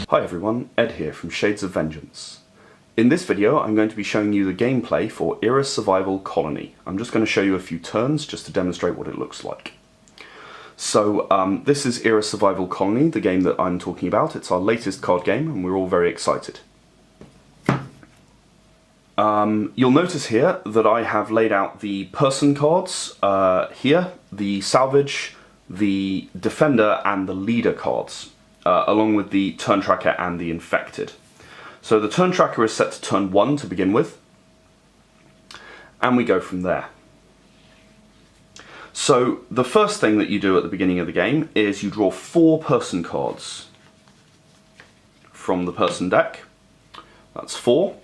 Hi everyone, Ed here from Shades of Vengeance. In this video I'm going to be showing you the gameplay for Era Survival Colony. I'm just going to show you a few turns just to demonstrate what it looks like. So this is Era Survival Colony, the game that I'm talking about. It's our latest card game and we're all very excited. You'll notice here that I have laid out the person cards here, the salvage, the defender and the leader cards. Along with the turn tracker and the infected. So the turn tracker is set to turn 1 to begin with, and we go from there. So the first thing that you do at the beginning of the game is you draw 4 person cards from the person deck. That's 4.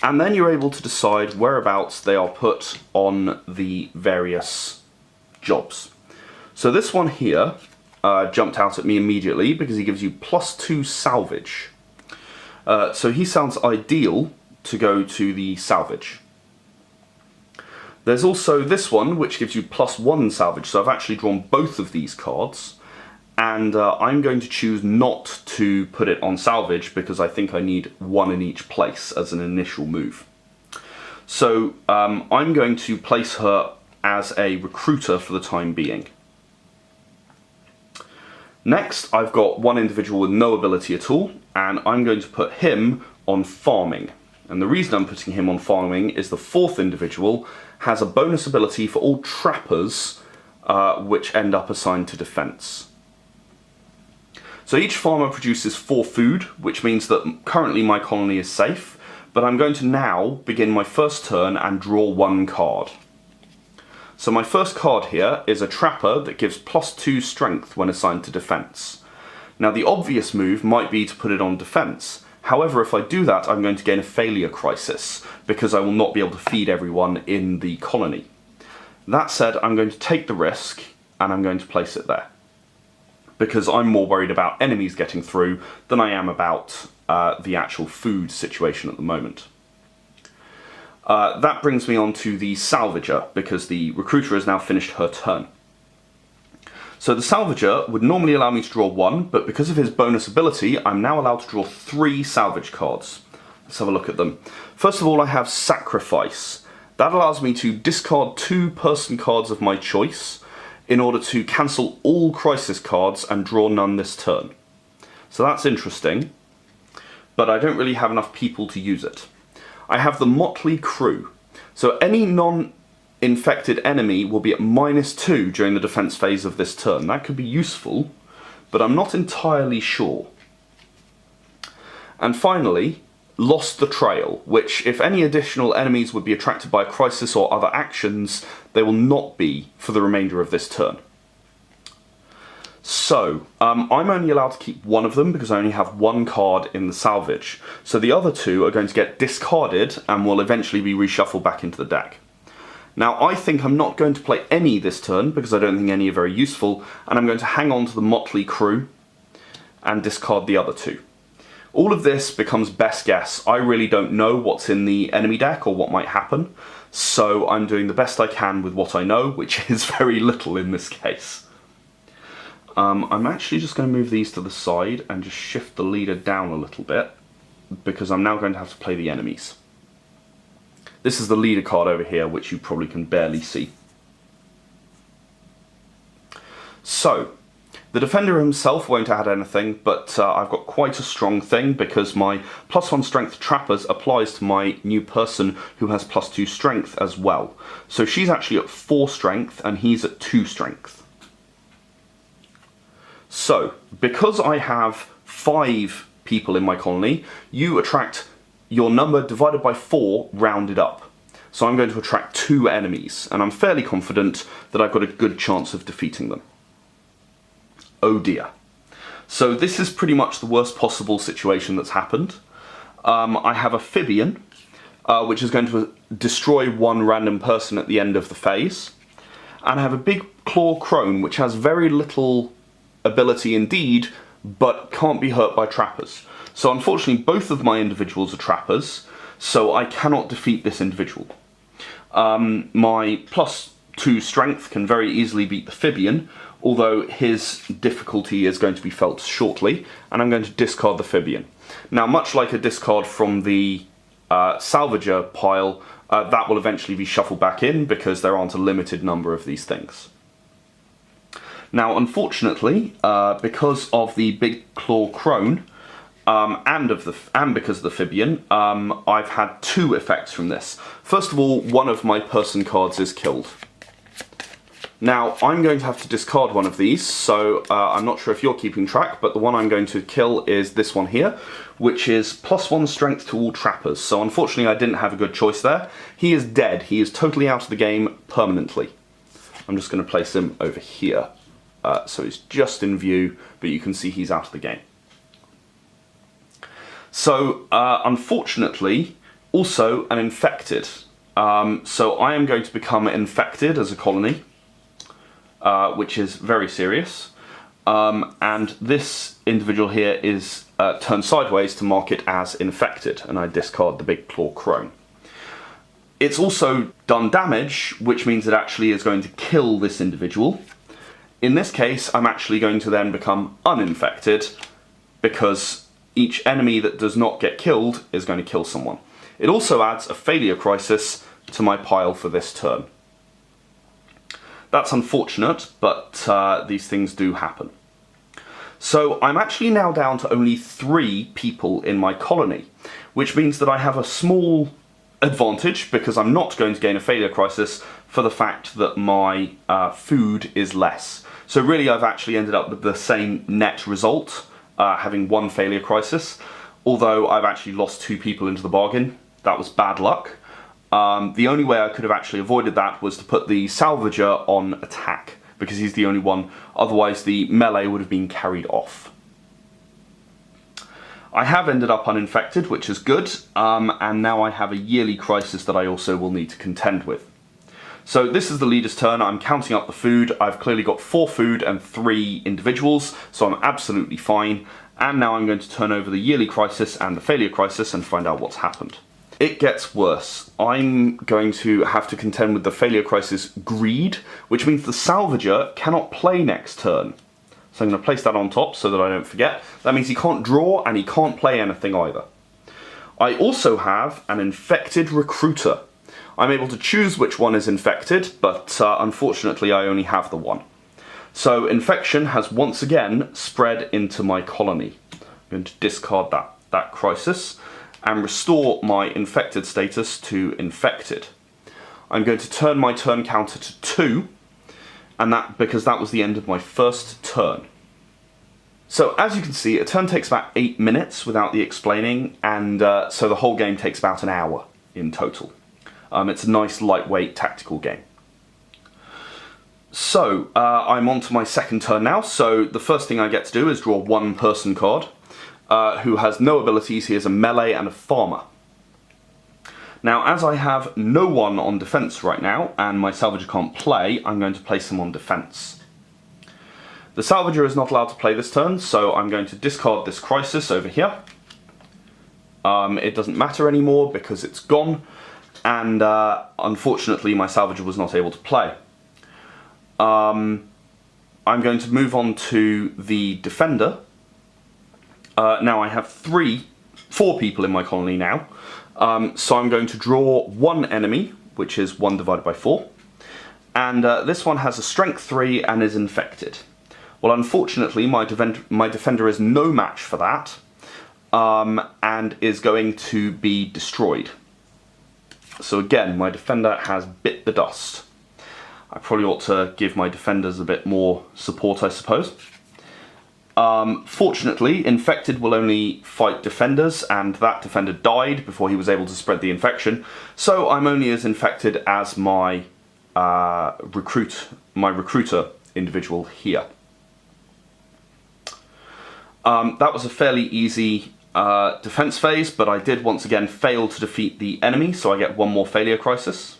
And then you're able to decide whereabouts they are put on the various jobs. So this one here jumped out at me immediately because he gives you +2 salvage. So he sounds ideal to go to the salvage. There's also this one which gives you +1 salvage, so I've actually drawn both of these cards, and I'm going to choose not to put it on salvage because I think I need 1 in each place as an initial move. So I'm going to place her as a recruiter for the time being. Next, I've got one individual with no ability at all, and I'm going to put him on farming. And the reason I'm putting him on farming is the 4th individual has a bonus ability for all trappers, which end up assigned to defense. So each farmer produces 4 food, which means that currently my colony is safe, but I'm going to now begin my first turn and draw 1 card. So my first card here is a trapper that gives +2 strength when assigned to defense. Now the obvious move might be to put it on defense. However, if I do that, I'm going to gain a failure crisis because I will not be able to feed everyone in the colony. That said, I'm going to take the risk and I'm going to place it there because I'm more worried about enemies getting through than I am about the actual food situation at the moment. That brings me on to the salvager, because the recruiter has now finished her turn. So the salvager would normally allow me to draw 1, but because of his bonus ability, I'm now allowed to draw 3 salvage cards. Let's have a look at them. First of all, I have Sacrifice. That allows me to discard 2 person cards of my choice in order to cancel all crisis cards and draw none this turn. So that's interesting, but I don't really have enough people to use it. I have the Motley Crew. So any non-infected enemy will be at -2 during the defense phase of this turn. That could be useful, but I'm not entirely sure. And finally, Lost the Trail, which if any additional enemies would be attracted by a crisis or other actions, they will not be for the remainder of this turn. So, I'm only allowed to keep 1 of them because I only have 1 card in the salvage. So the other 2 are going to get discarded and will eventually be reshuffled back into the deck. Now I think I'm not going to play any this turn because I don't think any are very useful, and I'm going to hang on to the Motley Crew and discard the other 2. All of this becomes best guess. I really don't know what's in the enemy deck or what might happen, so I'm doing the best I can with what I know, which is very little in this case. I'm actually just going to move these to the side and just shift the leader down a little bit because I'm now going to have to play the enemies. This is the leader card over here, which you probably can barely see. So, the defender himself won't add anything, but I've got quite a strong thing because my +1 strength trappers applies to my new person who has +2 strength as well. So she's actually at 4 strength and he's at 2 strength. So, because I have 5 people in my colony, you attract your number divided by 4 rounded up. So I'm going to attract 2 enemies, and I'm fairly confident that I've got a good chance of defeating them. Oh dear. So this is pretty much the worst possible situation that's happened. I have a Phibian, which is going to destroy 1 random person at the end of the phase. And I have a big Claw Crone, which has very little ability indeed, but can't be hurt by trappers. So unfortunately both of my individuals are trappers, so I cannot defeat this individual. My +2 strength can very easily beat the Phibian, although his difficulty is going to be felt shortly, and I'm going to discard the Phibian. Now, much like a discard from the Salvager pile, that will eventually be shuffled back in because there aren't a limited number of these things. Now, unfortunately, because of the Big Claw Crone, and because of the Phibian, I've had two effects from this. First of all, one of my person cards is killed. Now, I'm going to have to discard one of these, so I'm not sure if you're keeping track, but the one I'm going to kill is this one here, which is +1 strength to all trappers. So unfortunately I didn't have a good choice there. He is dead. He is totally out of the game permanently. I'm just going to place him over here. So he's just in view, but you can see he's out of the game. So, unfortunately, also an infected. So I am going to become infected as a colony, which is very serious. And this individual here is turned sideways to mark it as infected, and I discard the Big Claw Crone. It's also done damage, which means it actually is going to kill this individual. In this case, I'm actually going to then become uninfected, because each enemy that does not get killed is going to kill someone. It also adds a failure crisis to my pile for this turn. That's unfortunate, but these things do happen. So I'm actually now down to only 3 people in my colony, which means that I have a small advantage because I'm not going to gain a failure crisis for the fact that my food is less. So really I've actually ended up with the same net result, having 1 failure crisis, although I've actually lost 2 people into the bargain. That was bad luck. The only way I could have actually avoided that was to put the Salvager on attack, because he's the only one, otherwise the melee would have been carried off. I have ended up uninfected, which is good, and now I have a yearly crisis that I also will need to contend with. So this is the leader's turn. I'm counting up the food. I've clearly got 4 food and 3 individuals, so I'm absolutely fine. And now I'm going to turn over the yearly crisis and the failure crisis and find out what's happened. It gets worse. I'm going to have to contend with the failure crisis Greed, which means the Salvager cannot play next turn. So I'm going to place that on top so that I don't forget. That means he can't draw and he can't play anything either. I also have an infected recruiter. I'm able to choose which one is infected, but unfortunately I only have the one. So infection has once again spread into my colony. I'm going to discard that crisis and restore my infected status to infected. I'm going to turn my turn counter to 2, and that because that was the end of my first turn. So as you can see, a turn takes about 8 minutes without the explaining, and so the whole game takes about an hour in total. It's a nice lightweight tactical game. So I'm on to my second turn now, so the first thing I get to do is draw 1 person card. Who has no abilities. He is a melee and a farmer. Now, as I have no one on defense right now, and my Salvager can't play, I'm going to place him on defense. The Salvager is not allowed to play this turn, so I'm going to discard this crisis over here. It doesn't matter anymore because it's gone, and unfortunately my Salvager was not able to play. I'm going to move on to the defender. Now I have 4 people in my colony now, so I'm going to draw 1 enemy, which is 1 divided by 4, and this one has a strength 3 and is infected. Well, unfortunately my defender is no match for that, and is going to be destroyed. So again, my defender has bit the dust. I probably ought to give my defenders a bit more support, I suppose. Fortunately, infected will only fight defenders, and that defender died before he was able to spread the infection, so I'm only as infected as my recruiter individual here. That was a fairly easy defense phase, but I did once again fail to defeat the enemy, so I get 1 more failure crisis.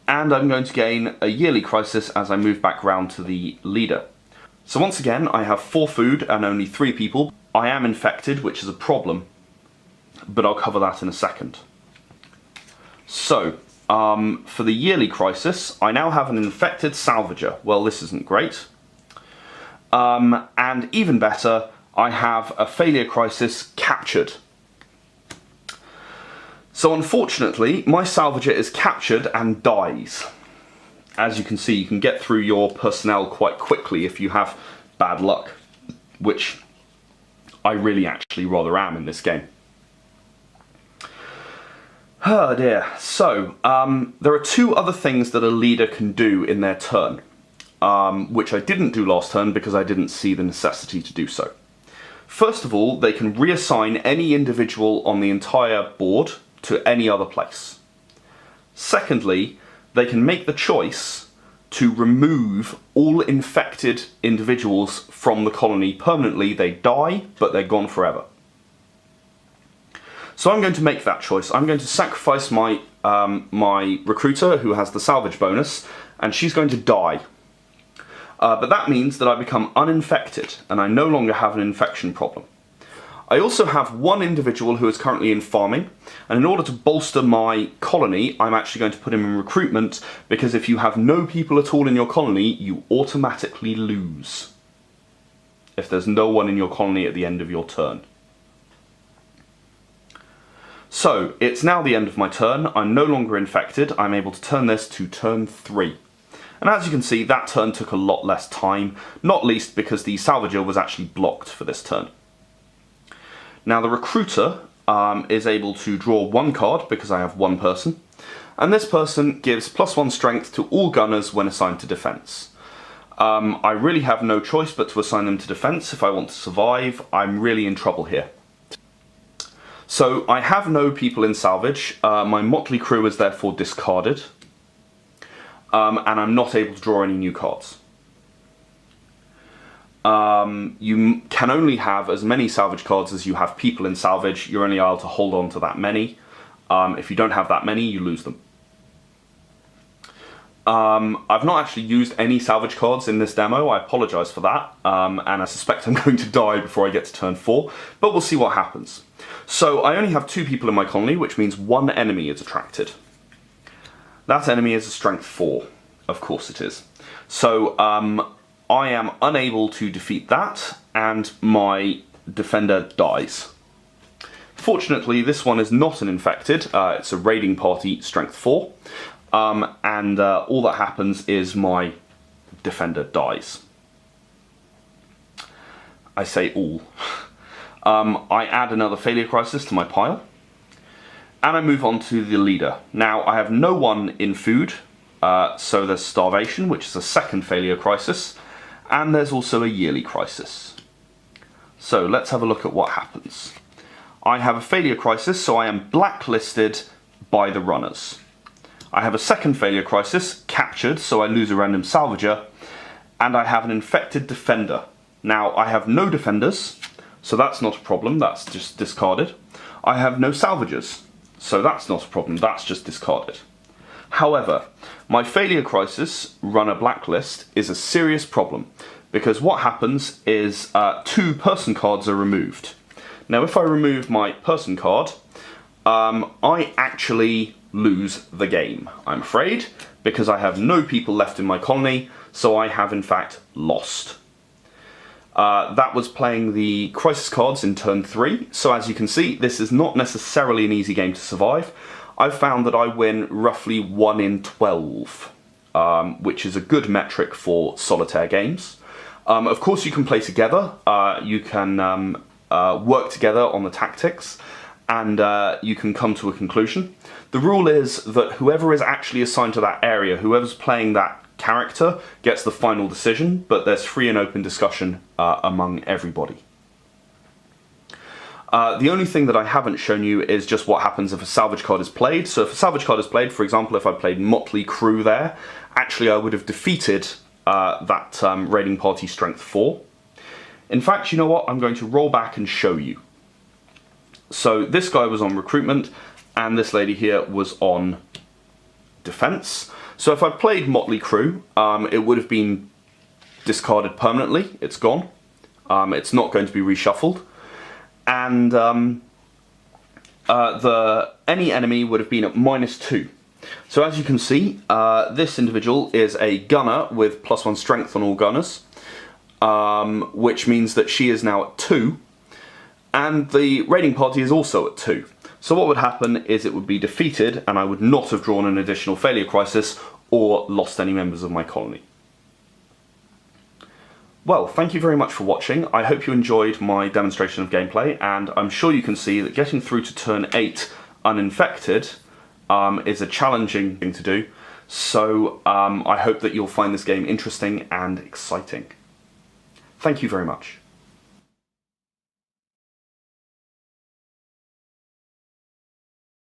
And I'm going to gain a yearly crisis as I move back round to the leader. So once again, I have 4 food and only 3 people. I am infected, which is a problem, but I'll cover that in a second. So, for the yearly crisis, I now have an infected Salvager. Well, this isn't great. And even better, I have a failure crisis captured. So unfortunately, my salvager is captured and dies. As you can see, you can get through your personnel quite quickly if you have bad luck, which I really actually rather am in this game. Oh dear. So, there are two other things that a leader can do in their turn, which I didn't do last turn because I didn't see the necessity to do so. First of all, they can reassign any individual on the entire board to any other place. Secondly, they can make the choice to remove all infected individuals from the colony permanently. They die, but they're gone forever. So I'm going to make that choice. I'm going to sacrifice my recruiter, who has the salvage bonus, and she's going to die. But that means that I become uninfected, and I no longer have an infection problem. I also have one individual who is currently in farming, and in order to bolster my colony, I'm actually going to put him in recruitment, because if you have no people at all in your colony, you automatically lose. If there's no one in your colony at the end of your turn. So, it's now the end of my turn, I'm no longer infected, I'm able to turn this to turn 3. And as you can see, that turn took a lot less time, not least because the salvager was actually blocked for this turn. Now the recruiter is able to draw one card because I have one person, and this person gives +1 strength to all gunners when assigned to defense. I really have no choice but to assign them to defense if I want to survive. I'm really in trouble here. So I have no people in salvage, my motley crew is therefore discarded, and I'm not able to draw any new cards. You can only have as many salvage cards as you have people in salvage. You're only able to hold on to that many. If you don't have that many, you lose them. I've not actually used any salvage cards in this demo, I apologise for that, and I suspect I'm going to die before I get to turn 4, but we'll see what happens. So I only have 2 people in my colony, which means 1 enemy is attracted. That enemy is a strength 4, of course it is. So I am unable to defeat that, and my defender dies. Fortunately, this one is not an infected, it's a raiding party, strength 4, and all that happens is my defender dies. I say all. I add another failure crisis to my pile, and I move on to the leader. Now, I have no one in food, so there's starvation, which is a second failure crisis, and there's also a yearly crisis. So let's have a look at what happens. I have a failure crisis, so I am blacklisted by the runners. I have a second failure crisis, captured, so I lose a random salvager, and I have an infected defender. Now, I have no defenders, so that's not a problem, that's just discarded. I have no salvagers, so that's not a problem, that's just discarded. However, my failure crisis, runner blacklist, is a serious problem, because what happens is 2 person cards are removed. Now, if I remove my person card, I actually lose the game, I'm afraid, because I have no people left in my colony, so I have in fact lost. That was playing the crisis cards in turn 3, so as you can see, this is not necessarily an easy game to survive. I've found that I win roughly 1 in 12, which is a good metric for solitaire games. Of course, you can play together, you can work together on the tactics, and you can come to a conclusion. The rule is that whoever is actually assigned to that area, whoever's playing that character, gets the final decision, but there's free and open discussion among everybody. The only thing that I haven't shown you is just what happens if a salvage card is played. So if a salvage card is played, for example, if I played Motley Crew there, actually I would have defeated that raiding party strength 4. In fact, you know what? I'm going to roll back and show you. So this guy was on recruitment, and this lady here was on defense. So if I played Motley Crew, it would have been discarded permanently. It's gone. It's not going to be reshuffled. And any enemy would have been at -2. So as you can see, this individual is a gunner with +1 strength on all gunners. which means that she is now at 2, and the raiding party is also at 2. So what would happen is it would be defeated, and I would not have drawn an additional failure crisis or lost any members of my colony. Well, thank you very much for watching. I hope you enjoyed my demonstration of gameplay, and I'm sure you can see that getting through to turn 8 uninfected is a challenging thing to do. So I hope that you'll find this game interesting and exciting. Thank you very much.